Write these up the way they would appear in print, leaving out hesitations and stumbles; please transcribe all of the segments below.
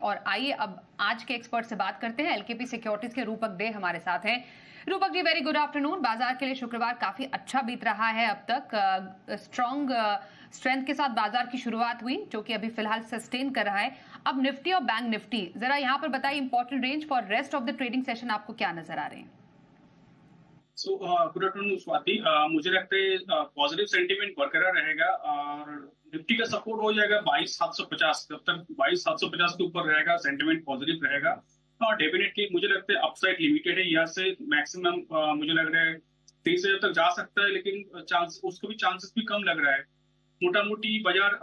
और आइए अब आज के एक्सपर्ट से बात करते हैं। एलकेपी सिक्योरिटीज के रूपक दे हमारे साथ हैं। Rupak ji, very good afternoon. बाजार के लिए शुक्रवार काफी अच्छा बीत रहा है। अब तक स्ट्रॉन्ग स्ट्रेंथ के साथ बाजार की शुरुआत हुई, जो कि अभी फिलहाल सस्टेन कर रहा है। अब निफ्टी और बैंक निफ्टी, जरा यहाँ पर बताइए important range for rest of the trading session आपको क्या नजर आ रहे हैं? Good afternoon Swati. मुझे लगता है पॉजिटिव सेंटीमेंट बरकरार रहेगा और निफ्टी का सपोर्ट हो जाएगा 22,750। जब तक 22,750 के ऊपर रहेगा सेंटीमेंट पॉजिटिव रहेगा। और डेफिनेटली मुझे लगता है अपसाइड लिमिटेड है, यहाँ से मैक्सिमम मुझे लग रहा है 30,000 तक जा सकता है, लेकिन चांस उसको भी चांसेस भी कम लग रहा है। मोटा मोटी बाजार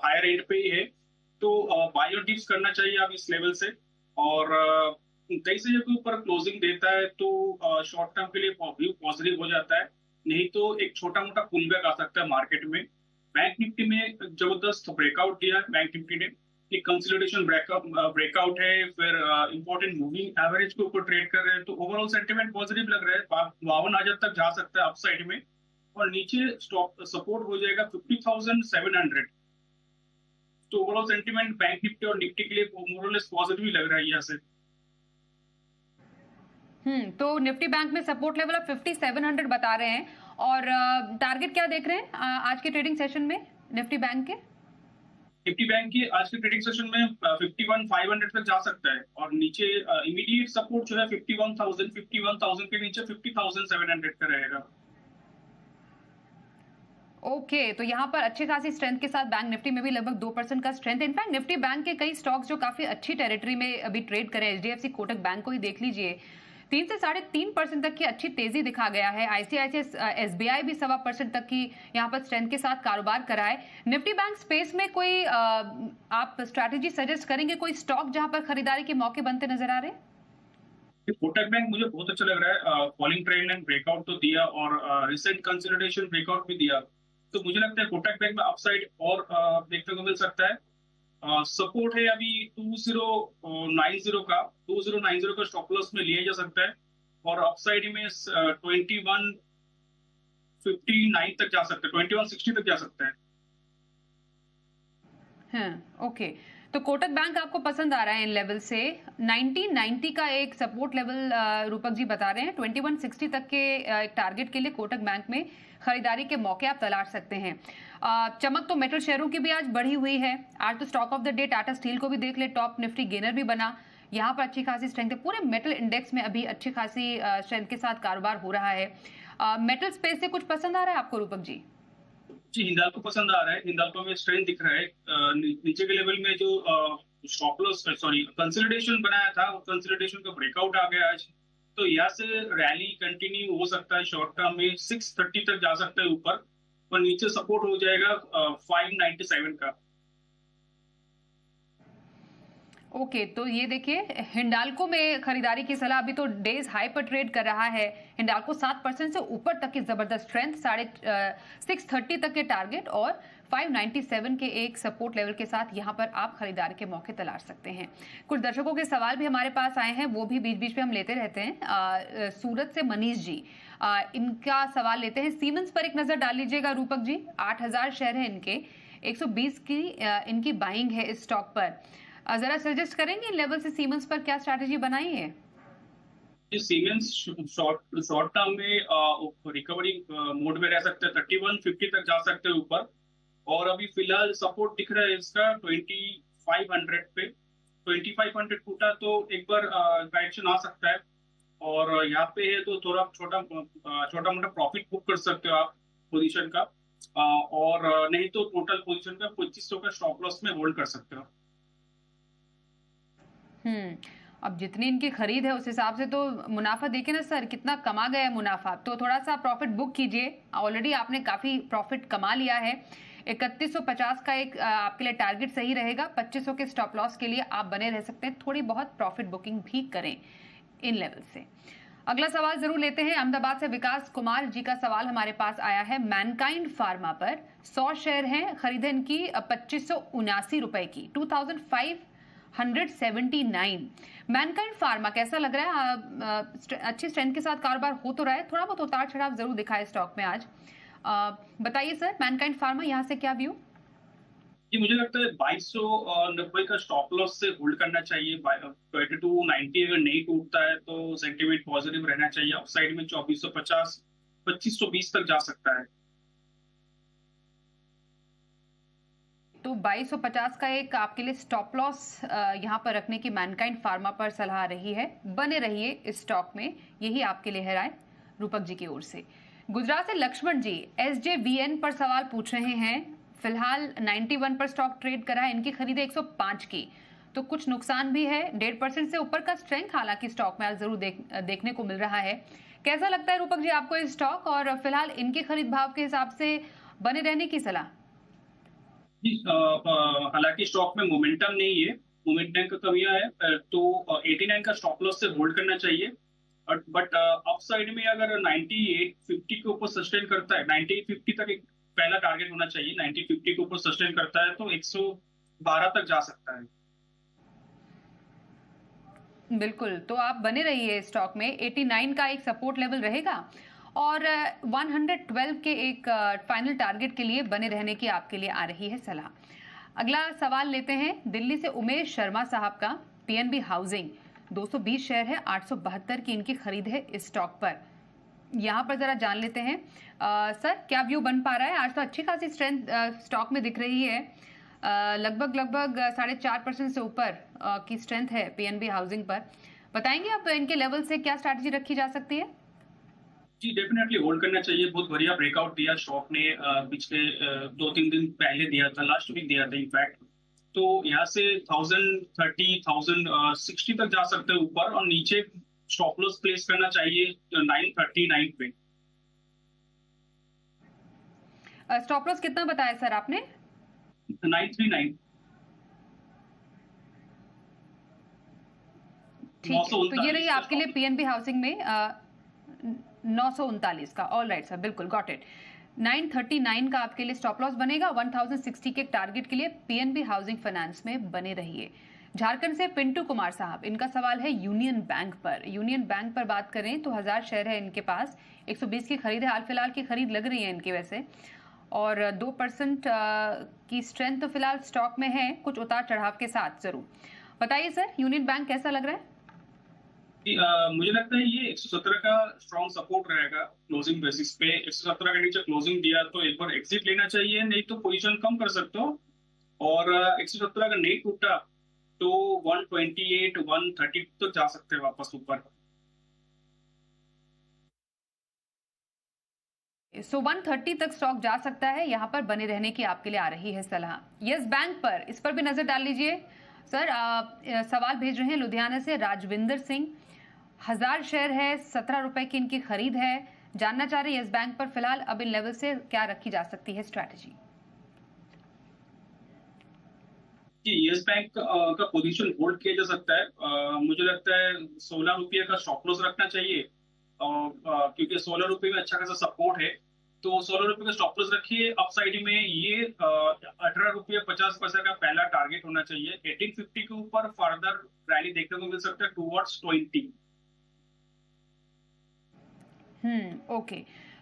हायर एंड पे ही है, तो बाय और डिप्स करना चाहिए आप इस लेवल से। और कई से के ऊपर क्लोजिंग देता है तो शॉर्ट टर्म के लिए व्यू पॉजिटिव हो जाता है, नहीं तो एक छोटा मोटा पुलबैक आ सकता है मार्केट में। बैंक निफ्टी में जबरदस्त ब्रेकआउट दिया है बैंक निफ्टी ने, एक कंसोलिडेशन ब्रेकआउट है, फिर इंपॉर्टेंट मूविंग एवरेज के ऊपर ट्रेड कर रहे हैं, तो ओवरऑल सेंटीमेंट पॉजिटिव लग रहा है। 52,000 तक जा सकता है अपसाइड में, और नीचे स्टॉप सपोर्ट हो जाएगा 50,700। तो ओवरऑल सेंटीमेंट बैंक निफ्टी और निफ्टी के लिए मोरलेस पॉजिटिव ही लग रहा है यहाँ से। तो निफ्टी बैंक में सपोर्ट लेवल आप 5700 बता रहे हैं, और टारगेट क्या देख रहे हैं आज के ट्रेडिंग सेशन में निफ्टी बैंक के? निफ्टी बैंक की आज के ट्रेडिंग सेशन में 51,500 तक जा सकता है, और नीचे इमीडिएट सपोर्ट जो है 51,000 के नीचे 50,700 का रहेगा। ओके, तो यहाँ पर अच्छी खासी स्ट्रेंथ के साथ बैंक निफ्टी में भी लगभग 2% का स्ट्रेंथ। इनफैक्ट निफ्टी बैंक के कई स्टॉक्स जो काफी अच्छी टेरिटरी में अभी ट्रेड करे, एचडीएफसी कोटक बैंक को ही देख लीजिए, 3 से 3.5% तक की अच्छी तेजी दिखा गया है। आईसीआईसीआई एसबीआई भी 1.25% तक की यहाँ पर स्ट्रेंथ के साथ कारोबार करा है। निफ्टी बैंक स्पेस में कोई आप स्ट्रैटेजी सजेस्ट करेंगे, कोई स्टॉक जहां पर खरीदारी के मौके बनते नजर आ रहे हैं? कोटक बैंक मुझे बहुत अच्छा लग रहा है, फॉलिंग ट्रेंड एंड ब्रेकआउट तो दिया, और रिसेंट कंसोलिडेशन ब्रेकआउट भी दिया, तो मुझे लगता है कोटक बैंक में अपसाइड और देखने को मिल सकता है। सपोर्ट है अभी 2090 का स्टॉप लॉस में लिया जा सकता है, और अपसाइड में 2159 तक जा सकता है, 2160 तक जा सकता है। हाँ, ओके। तो कोटक बैंक आपको पसंद आ रहा है इन लेवल से। 1990 का एक सपोर्ट लेवल रूपक जी बता रहे हैं, 2160 तक के एक टारगेट के लिए कोटक बैंक में खरीदारी के मौके आप तलाश सकते हैं। चमक तो मेटल शेयरों की भी आज बढ़ी हुई है। आज तो stock of the day Tata steel को भी देख ले, टॉप निफ्टी गेनर भी बना। यहाँ पर अच्छी खासी स्ट्रेंथ है, पूरे मेटल इंडेक्स में अभी अच्छी खासी स्ट्रेंथ के साथ कारोबार हो रहा है। मेटल स्पेस से कुछ पसंद आ रहा है आपको रूपक जी? जी, हिंडाल्को पसंद आ रहा है। हिंडाल्को में स्ट्रेंथ दिख रहा है। नीचे के लेवल में जो स्टॉप लॉस सॉरी कंसोलिडेशन बनाया था, वो कंसोलिडेशन का ब्रेकआउट आ गया आज, तो यहाँ से रैली कंटिन्यू हो सकता है। शॉर्ट टर्म में 630 तक जा सकता है ऊपर, और नीचे सपोर्ट हो जाएगा 597 का। ओके, तो ये देखिए हिंडाल्को में खरीदारी की सलाह। अभी तो डेज हाई पर ट्रेड कर रहा है हिंडाल्को, 7% से ऊपर तक की जबरदस्त स्ट्रेंथ, 630 तक के टारगेट और 597 के एक सपोर्ट लेवल के साथ यहाँ पर आप खरीदारी के मौके तलाश सकते हैं। कुछ दर्शकों के सवाल भी हमारे पास आए हैं, वो भी बीच बीच में हम लेते रहते हैं। सूरत से मनीष जी, इनका सवाल लेते हैं। सीमेंस पर एक नजर डाल लीजिएगा रूपक जी, 8000 शेयर है इनके, 120 की इनकी बाइंग है इस स्टॉक पर। जरा सजेस्ट करेंगे लेवल से सीमेंस पर क्या स्ट्रैटेजी बनाई है? सीमेंस शॉर्ट टर्म में रिकवरी मोड में रह सकते हैं, 3150 तक जा सकते हैं ऊपर, और अभी फिलहाल सपोर्ट दिख रहा है इसका 2500 पे। 2500 टूटा तो एक बार करेक्शन आ सकता है, और यहाँ पे है तो थोड़ा छोटा छोटा मोटा प्रॉफिट बुक कर सकते हो आप पोजीशन का, और नहीं तो टोटल पोजीशन का 2500 का स्टॉप लॉस में होल्ड कर सकते हो। अब जितनी इनकी खरीद है उस हिसाब से तो मुनाफा देखिए ना सर, कितना कमा गया है मुनाफा। तो थोड़ा सा प्रॉफिट बुक कीजिए, ऑलरेडी आपने काफी प्रॉफिट कमा लिया है। 3150 का एक आपके लिए टारगेट सही रहेगा। 2500 के स्टॉप लॉस के लिए आप बने रह सकते हैं। थोड़ी बहुत प्रॉफिट बुकिंग भी करें इन लेवल से। अगला सवाल जरूर लेते हैं। अहमदाबाद से विकास कुमार जी का सवाल हमारे पास आया है। मैनकाइंड फार्मा पर 100 शेयर हैं, खरीदे इनकी 2579 रुपए की, 2579। मैनकाइंड फार्मा कैसा लग रहा है? अच्छी स्ट्रेंथ के साथ कारोबार हो तो रहा है, थोड़ा बहुत उतार चढ़ाव जरूर दिखा है स्टॉक में आज। बताइए सर, मैनकाइंड फार्मा यहाँ से क्या व्यू? जी, मुझे लगता है 2290 का स्टॉप लॉस से होल्ड करना चाहिए। 2290 अगर नहीं टूटता है तो सेंटीमेंट पॉजिटिव रहना चाहिए। अपसाइड में 2450 2520 तक जा सकता है। तो 2250 का एक आपके लिए स्टॉप लॉस यहाँ पर रखने की मैनकाइंड फार्मा पर सलाह रही है। बने रहिए इस स्टॉक में, यही आपके लिए है राय रूपक जी की ओर से। गुजरात से लक्ष्मण जी SJVN पर सवाल पूछ रहे हैं। फिलहाल 91 पर स्टॉक ट्रेड करा है, इनकी खरीद है 105 की, तो कुछ नुकसान भी है। 1.5% से ऊपर का स्ट्रेंथ हालांकि स्टॉक में आज जरूर देखने को मिल रहा है। कैसा लगता है रूपक जी आपको ये स्टॉक, और फिलहाल इनके खरीद भाव के हिसाब से बने रहने की सलाह? जी, हालांकि स्टॉक में मोमेंटम नहीं है, मोमेंटम की कमियां है, तो 89 का स्टॉप लॉस से होल्ड करना चाहिए। बट अपसाइड में अगर 9850 के ऊपर सस्टेन करता है, 9850 तक एक पहला टारगेट होना चाहिए। 9850 के ऊपर सस्टेन करता है तो 112 तक जा सकता है। बिल्कुल, तो आप बने रहिए स्टॉक में। 89 का एक सपोर्ट लेवल रहेगा और 112 के एक फाइनल टारगेट के लिए बने रहने की आपके लिए आ रही है सलाह। अगला सवाल लेते हैं दिल्ली से उमेश शर्मा साहब का। PNB हाउसिंग 220 शेयर है, 872 की इनकी खरीद है इस स्टॉक पर। यहाँ पर जरा जान लेते हैं सर क्या व्यू बन पा रहा है? आज तो अच्छी खासी स्ट्रेंथ स्टॉक में दिख रही है। लगभग 4.5% से ऊपर की स्ट्रेंथ है PNB हाउसिंग पर। बताएंगे आप इनके लेवल से क्या स्ट्रैटेजी रखी जा सकती है? जी, डेफिनेटली होल्ड करना चाहिए। बहुत बढ़िया ब्रेकआउट दिया स्टॉक ने, पिछले 2-3 दिन पहले दिया था, लास्ट वीक दिया था इनफैक्ट। तो यहाँ से 1030 1060 तक जा सकते हैं ऊपर, और नीचे स्टॉप लॉस प्लेस करना चाहिए 939 पे। स्टॉप लॉस कितना बताया सर आपने? 939। ठीक है, तो ये रही आपके लिए PNB हाउसिंग में 939 का। ऑल राइट सर, बिल्कुल गॉट इट। 939 का आपके लिए स्टॉप लॉस बनेगा। 1060 के टारगेट के लिए PNB हाउसिंग फाइनेंस में बने रहिए। झारखंड से पिंटू कुमार साहब, इनका सवाल है यूनियन बैंक पर। यूनियन बैंक पर बात करें तो 1000 शेयर है इनके पास, 120 की खरीद है। हाल फिलहाल की खरीद लग रही है इनकी वैसे, और 2% की स्ट्रेंथ तो फिलहाल स्टॉक में है, कुछ उतार चढ़ाव के साथ जरूर। बताइए सर यूनियन बैंक कैसा लग रहा है? मुझे लगता है ये 117 का स्ट्रॉन्ग सपोर्ट रहेगा क्लोजिंग बेसिस पे। 117 के नीचे क्लोजिंग दिया तो एक बार एग्जिट लेना चाहिए, नहीं तो पोजीशन कम कर सकते हो। और 117 अगर नहीं टूटा तो 128 130 तक जा सकते हैं वापस ऊपर। सो 130 तक स्टॉक जा सकता है, यहाँ पर बने रहने की आपके लिए आ रही है सलाह। यस बैंक पर, इस पर भी नजर डाल लीजिए सर। सवाल भेज रहे हैं लुधियाना से राजविंदर सिंह। 1000 शेयर है, 17 रुपए की इनकी खरीद है। जानना चाह रहे हैं यस बैंक पर फिलहाल अब इन लेवल से क्या रखी जा सकती है स्ट्रैटेजी? कि यस बैंक का पोजीशन होल्ड किया जा सकता है। मुझे लगता है 16 रुपये का स्टॉप लॉस रखना चाहिए, और क्योंकि 16 रुपये में अच्छा खासा सपोर्ट है, तो 16 रुपये का स्टॉप लॉस रखिए। अपसाइड में ये 18 रुपये 50 पैसे का पहला टारगेट होना चाहिए। 1850 के ऊपर फर्दर रैली देखने को मिल सकता है टूवर्ड्स 20। ओके,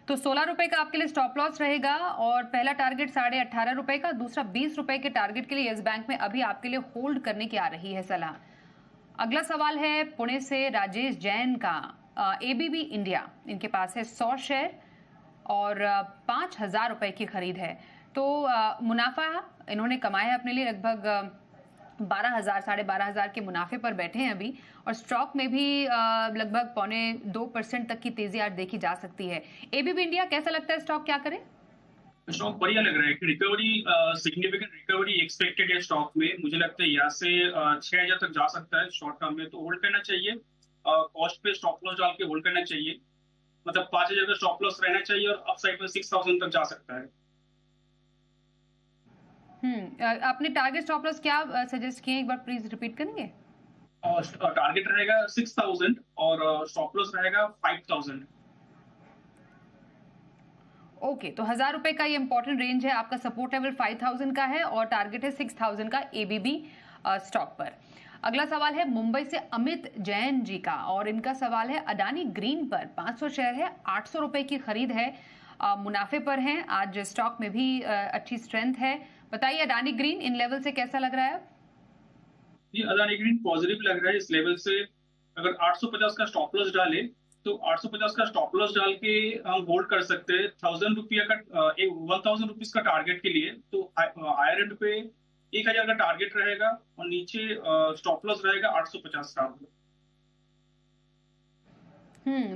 तो 16 रुपए का आपके लिए स्टॉप लॉस रहेगा, और पहला टारगेट 18.5 रुपए का, दूसरा 20 रुपए के टारगेट के लिए यस बैंक में अभी आपके लिए होल्ड करने की आ रही है सलाह। अगला सवाल है पुणे से राजेश जैन का। ABB इंडिया इनके पास है 100 शेयर और 5000 रुपए की खरीद है। तो मुनाफा इन्होंने कमाया है अपने लिए लगभग 12,000 12,500 के मुनाफे पर बैठे हैं अभी, और स्टॉक में भी लगभग 2.25% तक की तेजी आज देखी जा सकती है। ABB इंडिया कैसा लगता है स्टॉक, क्या करे? स्टॉक बढ़िया लग रहा है कि रिकवरी, सिग्निफिकेंट रिकवरी एक्सपेक्टेड है स्टॉक में। मुझे लगता है यहाँ से 6,000 तक जा सकता है शॉर्ट टर्म में, तो होल्ड करना चाहिए। कॉस्ट पे स्टॉप लॉस डाल के होल्ड करना चाहिए, मतलब 5,000 का स्टॉप लॉस रहना चाहिए, और अपसाइड में 6,000 तक जा सकता है। आपने टारगेट स्टॉप लॉस क्या सजेस्ट किए, एक बार प्लीज रिपीट करेंगे? टारगेट रहेगा 6,000 और स्टॉप लॉस रहेगा 5,000। ओके, तो 1000 रुपए का ये इंपॉर्टेंट रेंज है। आपका सपोर्ट लेवल 5000 का है और टारगेट है 6000 का ABB स्टॉक पर। अगला सवाल है मुंबई से अमित जैन जी का, और इनका सवाल है अडानी ग्रीन पर। 500 शेयर है, 800 रुपए की खरीद है, मुनाफे पर हैं। आज स्टॉक में भी अच्छी स्ट्रेंथ है, बताइए अडानी ग्रीन इन लेवल से कैसा लग रहा है? ये अदानी ग्रीन पॉजिटिव लग रहा है इस लेवल से। अगर 850 का स्टॉप लॉस डाले तो 850 का स्टॉप लॉस डाल के हम होल्ड कर सकते हैं 1000 रुपया का 1000 रुपीज का टारगेट के लिए। तो हायर एंड पे 1000 का टारगेट रहेगा और नीचे स्टॉप लॉस रहेगा 850 का।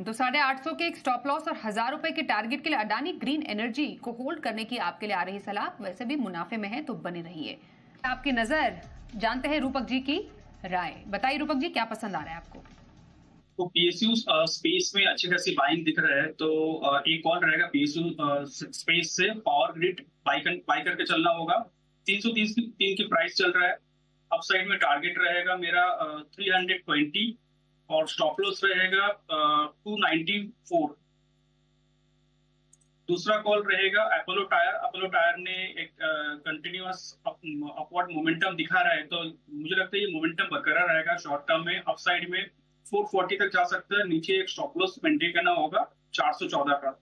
तो 850 के एक स्टॉप लॉस और 1000 रुपए के टारगेट के लिए अडानी ग्रीन एनर्जी को होल्ड करने की आपके लिए आ रही सलाह। वैसे भी मुनाफे में है तो बने रहिए। आपकी नजर जानते हैं रूपक जी की राय। बताइए रूपक जी क्या पसंद आ रहा है आपको? तो पीएसयू स्पेस में अच्छी खासी बाइंग दिख रहा है। तो एक और रहेगा पीएसयू स्पेस से पावर ग्रिड बाई करके चलना होगा। 330 की प्राइस चल रहा है। अपसाइड में टारगेट रहेगा मेरा 320 और स्टॉप लॉस रहेगा 294। दूसरा कॉल रहेगा अपोलो टायर। अपोलो टायर ने एक कंटिन्यूअस अपवर्ड मोमेंटम दिखा रहा है, तो मुझे लगता है ये मोमेंटम बरकरार रहेगा। शॉर्ट टर्म में अपसाइड में 440 तक जा सकता है। नीचे एक स्टॉप लॉस मेंटेन करना होगा 414 का।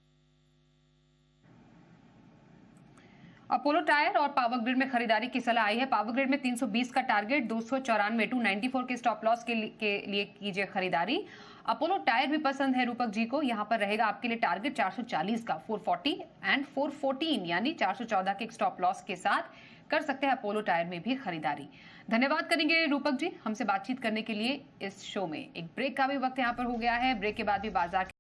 अपोलो टायर और पावर ग्रिड में खरीदारी की सलाह आई है। पावर ग्रिड में 320 का टारगेट, 294 294 के स्टॉप लॉस के लिए कीजिए खरीदारी। अपोलो टायर भी पसंद है रूपक जी को। यहाँ पर रहेगा आपके लिए टारगेट 440 का, 440 एंड 414 यानी 414 के स्टॉप लॉस के साथ कर सकते हैं अपोलो टायर में भी खरीदारी। धन्यवाद करेंगे रूपक जी हमसे बातचीत करने के लिए इस शो में। एक ब्रेक का भी वक्त यहाँ पर हो गया है। ब्रेक के बाद भी बाजार